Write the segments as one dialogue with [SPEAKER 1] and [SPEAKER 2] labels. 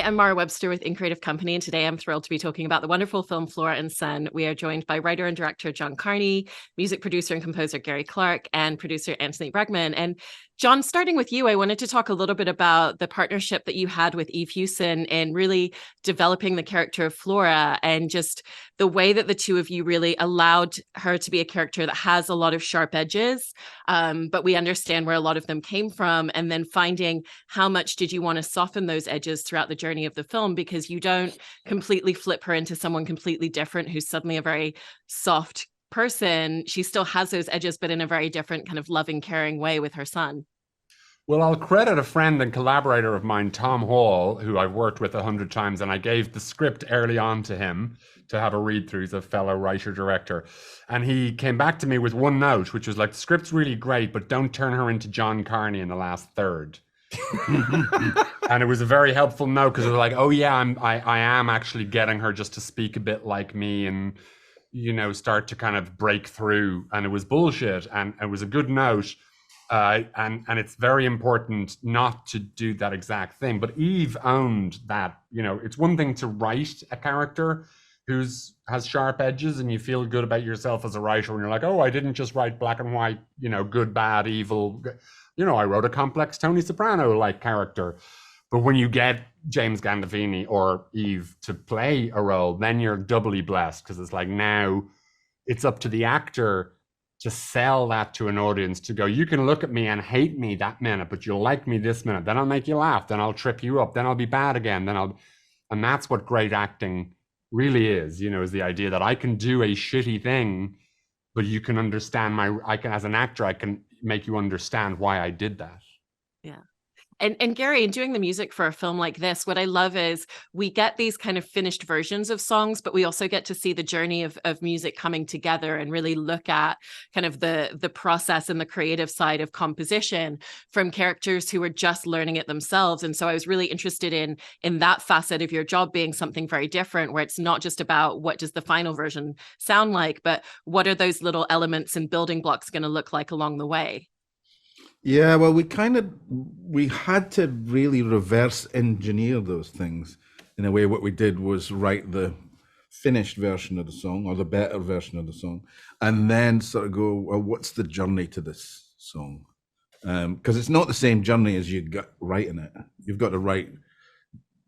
[SPEAKER 1] I'm Mara Webster with In Creative Company, and today I'm thrilled to be talking about the wonderful film Flora and Son. We are joined by writer and director John Carney, music producer and composer Gary Clark, and producer Anthony Bregman. And John, starting with you, I wanted to talk a little bit about the partnership that you had with Eve Hewson in really developing the character of Flora, and just the way that the two of you really allowed her to be a character that has a lot of sharp edges, but we understand where a lot of them came from, and then finding how much did you want to soften those edges throughout the journey of the film, because you don't completely flip her into someone completely different who's suddenly a very soft person. She still has those edges, but in a very different kind of loving, caring way with her son.
[SPEAKER 2] Well, I'll credit a friend and collaborator of mine, Tom Hall, who I've worked with 100 times, and I gave the script early on to him to have a read through. He's a fellow writer-director. And he came back to me with one note, which was like, the script's really great, but don't turn her into John Carney in the last third. And it was a very helpful note, because it was like, oh yeah, I am actually getting her just to speak a bit like me and, you know, start to kind of break through. And it was bullshit, and it was a good note. And it's very important not to do that exact thing. But Eve owned that. You know, it's one thing to write a character has sharp edges, and you feel good about yourself as a writer when you're like, oh, I didn't just write black and white, you know, good, bad, evil. You know, I wrote a complex Tony Soprano-like character. But when you get James Gandolfini or Eve to play a role, then you're doubly blessed, because it's like, now it's up to the actor to sell that to an audience, to go, you can look at me and hate me that minute, but you'll like me this minute. Then I'll make you laugh. Then I'll trip you up. Then I'll be bad again. And that's what great acting really is, you know, is the idea that I can do a shitty thing, but you can understand as an actor, I can make you understand why I did that.
[SPEAKER 1] Yeah. And Gary, in doing the music for a film like this, what I love is we get these kind of finished versions of songs, but we also get to see the journey of music coming together and really look at kind of the process and the creative side of composition from characters who are just learning it themselves. And so I was really interested in that facet of your job being something very different, where it's not just about what does the final version sound like, but what are those little elements and building blocks going to look like along the way?
[SPEAKER 3] Yeah, well, we had to really reverse engineer those things. In a way, what we did was write the finished version of the song, or the better version of the song, and then sort of go, well, what's the journey to this song? Because it's not the same journey as you got writing it. You've got to write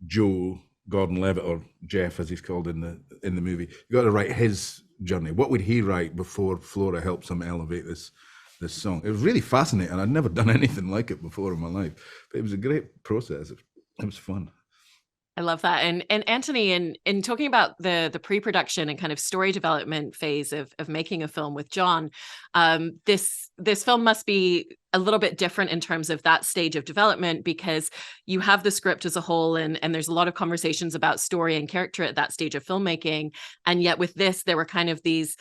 [SPEAKER 3] Joe Gordon-Levitt, or Jeff as he's called in the movie. You've got to write his journey. What would he write before Flora helps him elevate this song? It was really fascinating. I'd never done anything like it before in my life, but it was a great process. It was fun.
[SPEAKER 1] I love that. And Anthony, in talking about the pre-production and kind of story development phase of making a film with John, this film must be a little bit different in terms of that stage of development, because you have the script as a whole, and there's a lot of conversations about story and character at that stage of filmmaking. And yet with this, there were kind of these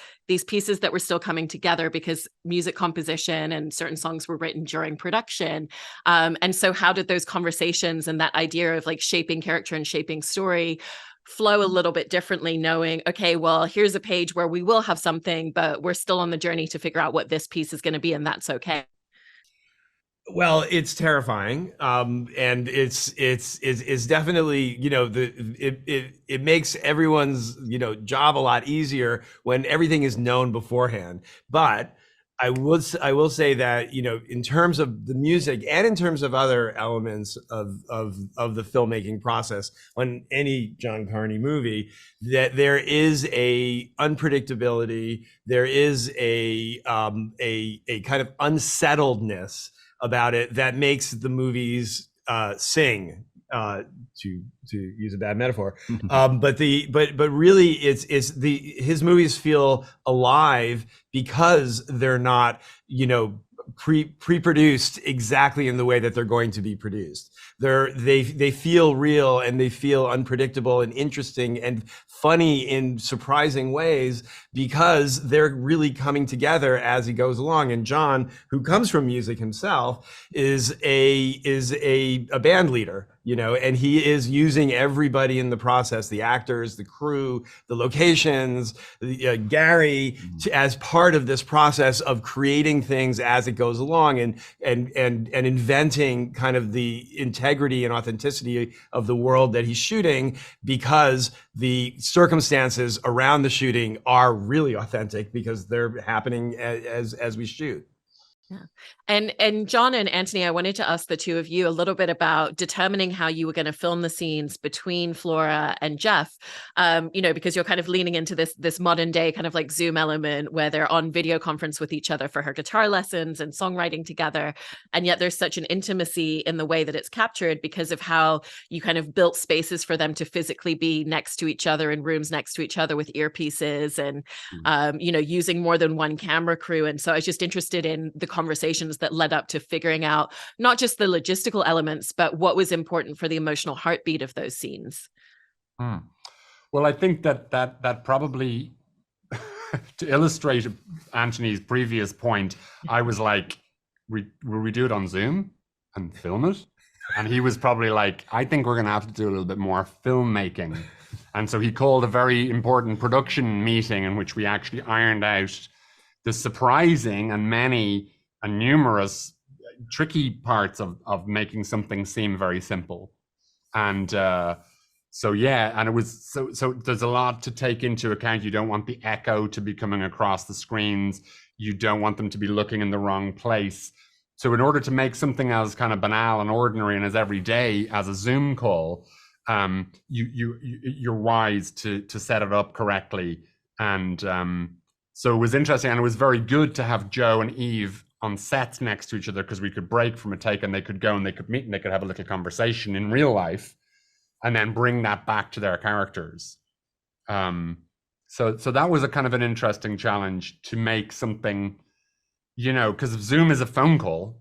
[SPEAKER 1] pieces that were still coming together, because music composition and certain songs were written during production. And so how did those conversations and that idea of like shaping character and shaping story flow a little bit differently, knowing, okay, well, here's a page where we will have something, but we're still on the journey to figure out what this piece is going to be, and that's okay?
[SPEAKER 4] Well, it's terrifying, and it's definitely, you know, it makes everyone's, you know, job a lot easier when everything is known beforehand. But I will say that, you know, in terms of the music and in terms of other elements of the filmmaking process on any John Carney movie, that there is a unpredictability, there is a kind of unsettledness about it that makes the movies sing, to use a bad metaphor. But really his movies feel alive because they're not, you know, pre-produced exactly in the way that they're going to be produced. They feel real, and they feel unpredictable and interesting and funny in surprising ways, because they're really coming together as he goes along. And John, who comes from music himself, is a band leader, you know, and he is using everybody in the process, the actors, the crew, the locations, Gary, as part of this process of creating things as it goes along, and inventing kind of the integrity and authenticity of the world that he's shooting, because the circumstances around the shooting are really authentic because they're happening as we shoot.
[SPEAKER 1] Yeah. And John and Anthony, I wanted to ask the two of you a little bit about determining how you were going to film the scenes between Flora and Jeff. You know, because you're kind of leaning into this modern day kind of like Zoom element where they're on video conference with each other for her guitar lessons and songwriting together. And yet there's such an intimacy in the way that it's captured because of how you kind of built spaces for them to physically be next to each other in rooms next to each other with earpieces and, you know, using more than one camera crew. And so I was just interested in the conversations that led up to figuring out not just the logistical elements, but what was important for the emotional heartbeat of those scenes.
[SPEAKER 2] Well, I think that probably to illustrate Anthony's previous point, I was like, will we do it on Zoom and film it? And he was probably like, I think we're going to have to do a little bit more filmmaking. And so he called a very important production meeting in which we actually ironed out the surprising and many and numerous tricky parts of making something seem very simple. And so yeah, and it was so there's a lot to take into account. You don't want the echo to be coming across the screens. You don't want them to be looking in the wrong place. So in order to make something as kind of banal and ordinary and as everyday as a Zoom call, you're wise to set it up correctly. And so it was interesting, and it was very good to have Joe and Eve on sets next to each other, because we could break from a take and they could go and they could meet and they could have a little conversation in real life and then bring that back to their characters. So that was a kind of an interesting challenge to make something, you know, because Zoom is a phone call,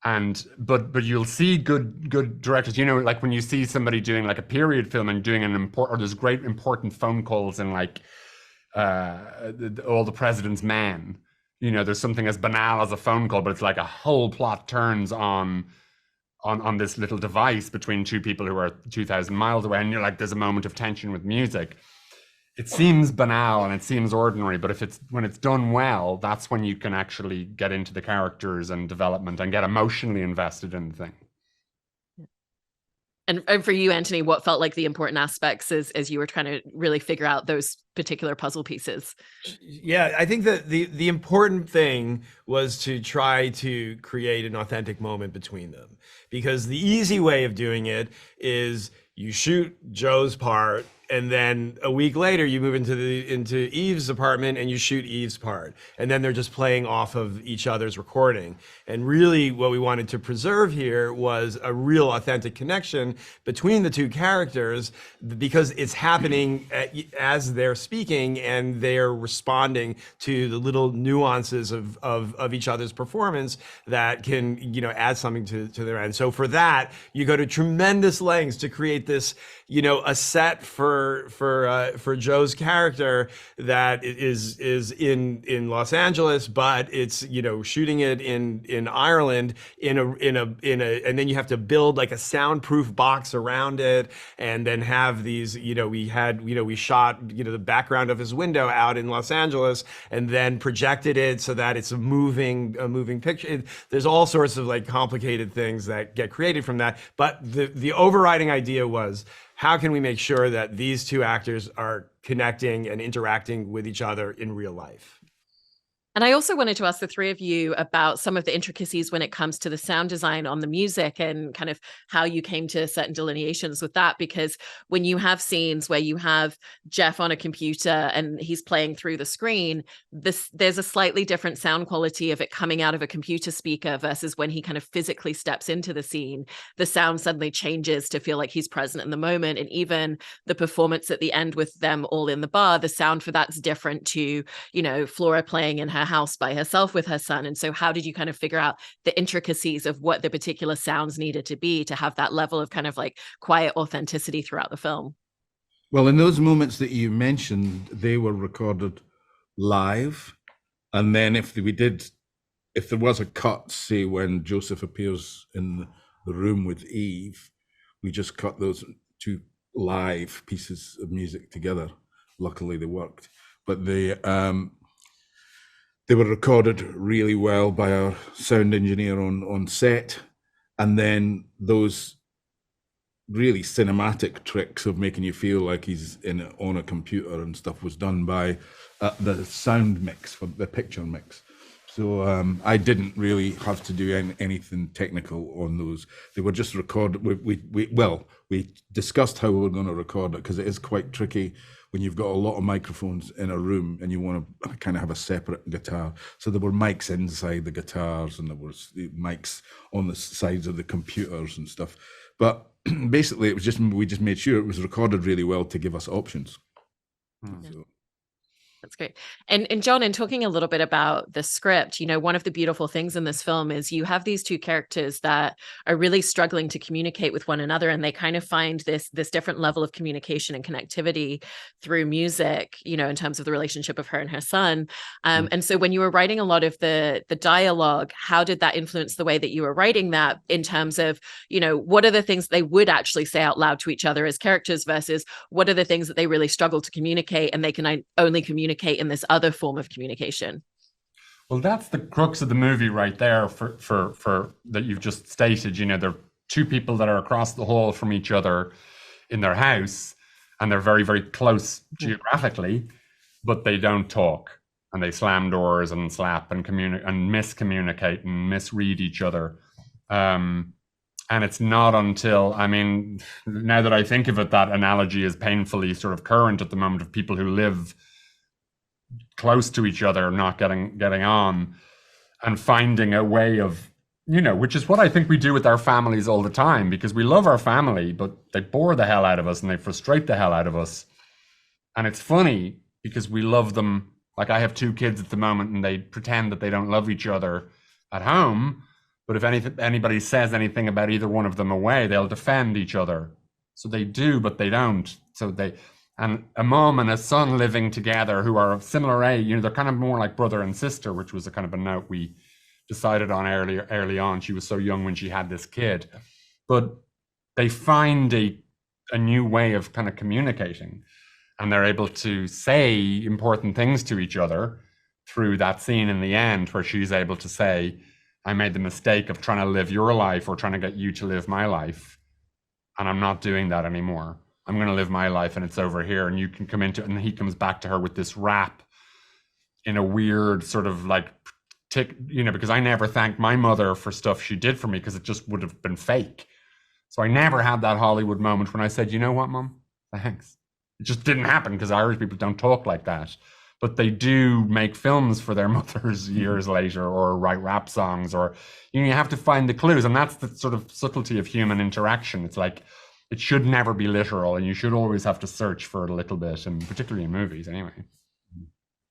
[SPEAKER 2] and but you'll see good directors, you know, like when you see somebody doing like a period film and doing or there's great important phone calls in like All the President's Men. You know, there's something as banal as a phone call, but it's like a whole plot turns on this little device between two people who are 2,000 miles away, and you're like, there's a moment of tension with music. It seems banal and it seems ordinary, but when it's done well, that's when you can actually get into the characters and development and get emotionally invested in the thing.
[SPEAKER 1] And for you, Anthony, what felt like the important aspects as you were trying to really figure out those particular puzzle pieces?
[SPEAKER 4] Yeah, I think that the important thing was to try to create an authentic moment between them, because the easy way of doing it is you shoot Joe's part, and then a week later you move into Eve's apartment and you shoot Eve's part, and then they're just playing off of each other's recording. And really what we wanted to preserve here was a real authentic connection between the two characters, because it's happening as they're speaking and they're responding to the little nuances of each other's performance that can, you know, add something to their end. So for that, you go to tremendous lengths to create this, you know, a set for Joe's character that is in Los Angeles, but it's, you know, shooting it in Ireland in a and then you have to build like a soundproof box around it, and then have these, you know, we shot, you know, the background of his window out in Los Angeles and then projected it so that it's a moving picture. There's all sorts of like complicated things that get created from that, but the overriding idea was, how can we make sure that these two actors are connecting and interacting with each other in real life?
[SPEAKER 1] And I also wanted to ask the three of you about some of the intricacies when it comes to the sound design on the music and kind of how you came to certain delineations with that. Because when you have scenes where you have Jeff on a computer and he's playing through the screen, there's a slightly different sound quality of it coming out of a computer speaker versus when he kind of physically steps into the scene. The sound suddenly changes to feel like he's present in the moment. And even the performance at the end with them all in the bar, the sound for that's different to, you know, Flora playing in her house by herself with her son. And so how did you kind of figure out the intricacies of what the particular sounds needed to be to have that level of kind of like quiet authenticity throughout the film?
[SPEAKER 3] Well, in those moments that you mentioned, they were recorded live, and then if there was a cut, say when Joseph appears in the room with Eve, we just cut those two live pieces of music together. Luckily, they worked, but they were recorded really well by our sound engineer on set, and then those really cinematic tricks of making you feel like he's on a computer and stuff was done by the sound mix, for the picture mix. So I didn't really have to do anything technical on those. They were just recorded. We discussed how we were going to record it, because it is quite tricky when you've got a lot of microphones in a room and you want to kind of have a separate guitar. So there were mics inside the guitars, and there was mics on the sides of the computers and stuff. But basically, it was just, we just made sure it was recorded really well to give us options. So.
[SPEAKER 1] That's great. And John, in talking a little bit about the script, one of the beautiful things in this film is you have these two characters that are really struggling to communicate with one another, and they kind of find this different level of communication and connectivity through music, in terms of the relationship of her and her son. And so when you were writing a lot of the dialogue, how did that influence the way that you were writing that, in terms of, what are the things they would actually say out loud to each other as characters versus what are the things that they really struggle to communicate and they can only communicate in this other form of communication?
[SPEAKER 2] Well, that's the crux of the movie right there, for that you've just stated. They're two people that are across the hall from each other in their house, and they're very, very close geographically, but they don't talk, and they slam doors and slap and miscommunicate and misread each other. And it's not until, now that I think of it, that analogy is painfully sort of current at the moment, of people who live close to each other not getting on, and finding a way of, which is what I think we do with our families all the time, because we love our family, but they bore the hell out of us and they frustrate the hell out of us. And it's funny because we love them. Like, I have two kids at the moment, and they pretend that they don't love each other at home, but if anybody says anything about either one of them away, they'll defend each other. So they do, but they don't. And a mom and a son living together who are of similar age, they're kind of more like brother and sister, which was a kind of a note we decided on early on. She was so young when she had this kid. But they find a new way of kind of communicating, and they're able to say important things to each other through that scene in the end, where she's able to say, I made the mistake of trying to live your life or trying to get you to live my life, and I'm not doing that anymore. I'm going to live my life, and it's over here, and you can come into it. And he comes back to her with this rap in a weird sort of like because I never thanked my mother for stuff she did for me, because it just would have been fake. So I never had that Hollywood moment when I said, you know what, Mom? Thanks. It just didn't happen, because Irish people don't talk like that. But they do make films for their mothers years later, or write rap songs, or you have to find the clues. And that's the sort of subtlety of human interaction. It's like, it should never be literal, and you should always have to search for it a little bit, and particularly in movies anyway.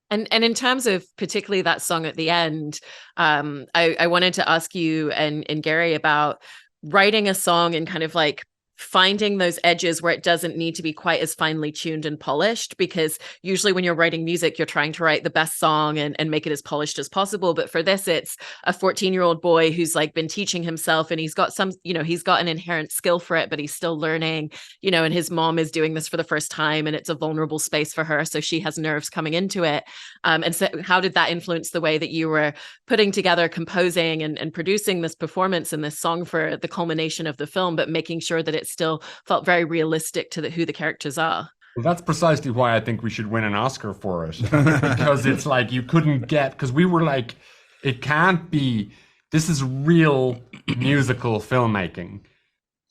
[SPEAKER 1] And in terms of particularly that song at the end, I wanted to ask you and Gary about writing a song and kind of like finding those edges where it doesn't need to be quite as finely tuned and polished, because usually when you're writing music, you're trying to write the best song and make it as polished as possible. But for this, it's a 14-year-old boy who's like been teaching himself, and he's got some, he's got an inherent skill for it, but he's still learning, and his mom is doing this for the first time, and it's a vulnerable space for her. So she has nerves coming into it. And so how did that influence the way that you were putting together, composing and producing this performance and this song for the culmination of the film, but making sure that it still felt very realistic to who the characters are?
[SPEAKER 2] Well, that's precisely why I think we should win an Oscar for it. Because it's like, you couldn't get, because we were like, it can't be, this is real musical filmmaking.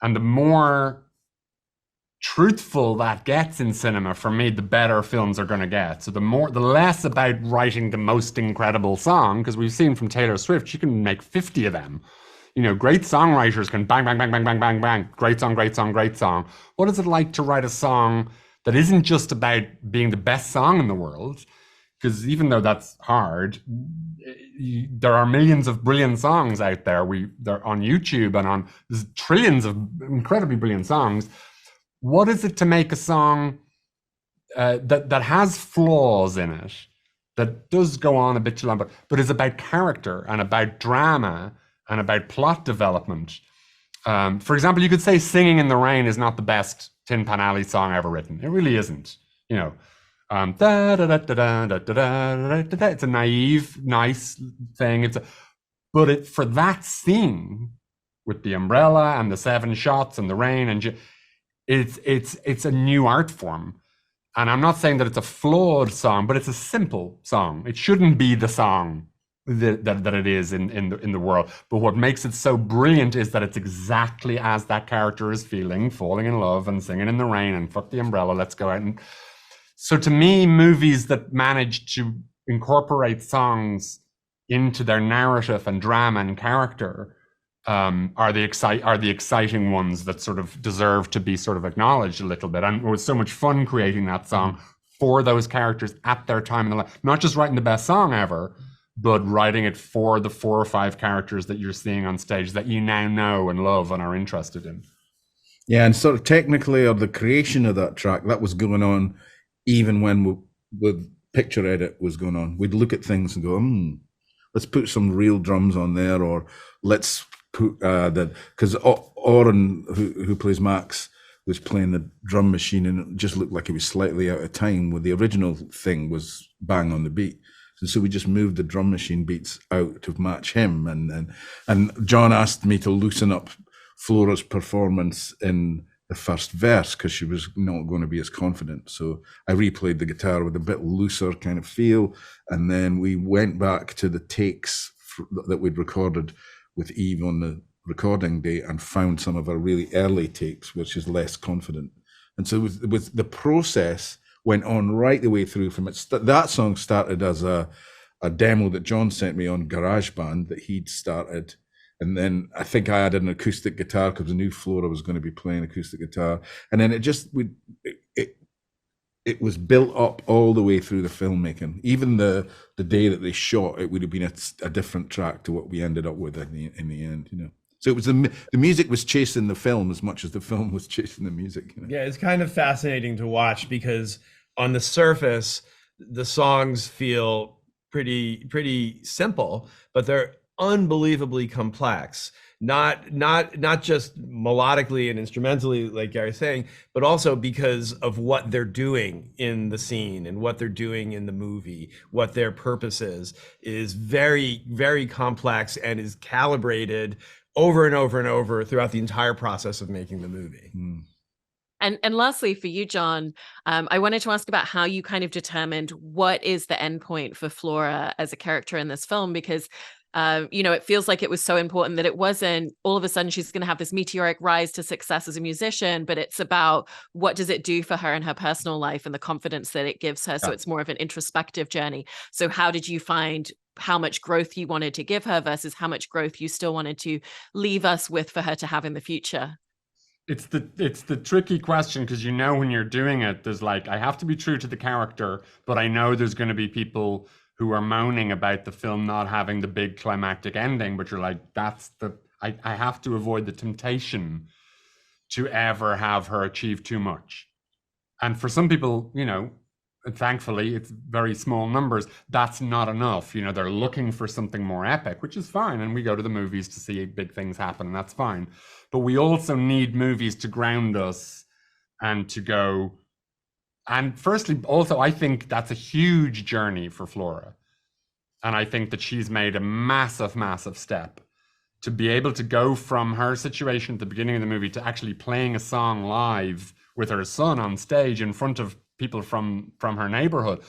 [SPEAKER 2] And the more truthful that gets in cinema, for me, the better films are going to get. So the less about writing the most incredible song, because we've seen from Taylor Swift, she can make 50 of them. Great songwriters can bang, bang, bang, bang, bang, bang, bang. Great song, great song, great song. What is it like to write a song that isn't just about being the best song in the world? Because even though that's hard, there are millions of brilliant songs out there. They're on YouTube, and there's trillions of incredibly brilliant songs. What is it to make a song that has flaws in it, that does go on a bit too long, but is about character and about drama and about plot development. For example, you could say Singing in the Rain is not the best Tin Pan Alley song ever written. It really isn't. You know, it's a naive, nice thing. But for that scene with the umbrella and the 7 shots and the rain, and it's a new art form. And I'm not saying that it's a flawed song, but it's a simple song. It shouldn't be the song that it is in the world. But what makes it so brilliant is that it's exactly as that character is feeling, falling in love and singing in the rain and fuck the umbrella, let's go out. And so to me, movies that manage to incorporate songs into their narrative and drama and character are the exciting ones that sort of deserve to be sort of acknowledged a little bit. And it was so much fun creating that song for those characters at their time in the life, not just writing the best song ever, but writing it for the 4 or 5 characters that you're seeing on stage that you now know and love and are interested in.
[SPEAKER 3] Yeah, and sort of technically, of the creation of that track, that was going on even when the picture edit was going on. We'd look at things and go, let's put some real drums on there, or let's put because Oren, who plays Max, was playing the drum machine, and it just looked like it was slightly out of time. With the original thing was bang on the beat. And so we just moved the drum machine beats out to match him. And John asked me to loosen up Flora's performance in the first verse because she was not going to be as confident. So I replayed the guitar with a bit looser kind of feel. And then we went back to the takes that we'd recorded with Eve on the recording day and found some of our really early takes, which is less confident. And so with the process went on right the way through from it. That song started as a demo that John sent me on GarageBand that he'd started. And then I think I added an acoustic guitar because I knew Flora was going to be playing acoustic guitar. And then it was built up all the way through the filmmaking. Even the day that they shot, it would have been a different track to what we ended up with in the end, you know. So it was the music was chasing the film as much as the film was chasing the music. You know?
[SPEAKER 4] Yeah, it's kind of fascinating to watch because on the surface, the songs feel pretty simple, but they're unbelievably complex. Not just melodically and instrumentally, like Gary's saying, but also because of what they're doing in the scene and what they're doing in the movie, what their purpose is very, very complex and is calibrated over and over and over throughout the entire process of making the movie.
[SPEAKER 1] And lastly, for you, John, I wanted to ask about how you kind of determined what is the endpoint for Flora as a character in this film, because it feels like it was so important that it wasn't all of a sudden she's going to have this meteoric rise to success as a musician, but it's about what does it do for her in her personal life and the confidence that it gives her. So it's more of an introspective journey. So how did you find how much growth you wanted to give her versus how much growth you still wanted to leave us with for her to have in the future?
[SPEAKER 2] It's the tricky question because when you're doing it, there's like, I have to be true to the character, but I know there's going to be people who are moaning about the film not having the big climactic ending, but you're like, I have to avoid the temptation to ever have her achieve too much. And for some people, thankfully it's very small numbers, that's not enough. They're looking for something more epic, which is fine. And we go to the movies to see big things happen, and that's fine. But we also need movies to ground us and to go. And firstly, also, I think that's a huge journey for Flora. And I think that she's made a massive, massive step to be able to go from her situation at the beginning of the movie to actually playing a song live with her son on stage in front of people from her neighborhood.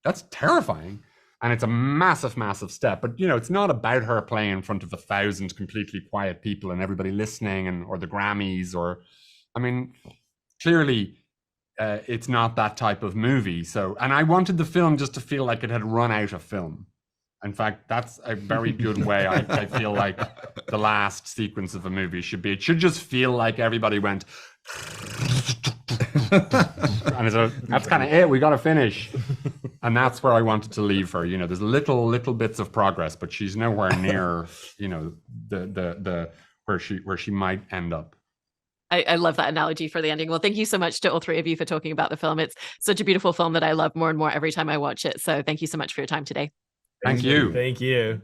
[SPEAKER 2] That's terrifying. And it's a massive, massive step. But, it's not about her playing in front of 1,000 completely quiet people and everybody listening or the Grammys clearly it's not that type of movie. So, and I wanted the film just to feel like it had run out of film. In fact, that's a very good way. I feel like the last sequence of a movie should be. It should just feel like everybody went. And so that's kind of it. We got to finish. And that's where I wanted to leave her. There's little bits of progress, but she's nowhere near, the where she might end up.
[SPEAKER 1] I love that analogy for the ending. Well, thank you so much to all three of you for talking about the film. It's such a beautiful film that I love more and more every time I watch it. So thank you so much for your time today.
[SPEAKER 2] Thank you.
[SPEAKER 4] Thank you.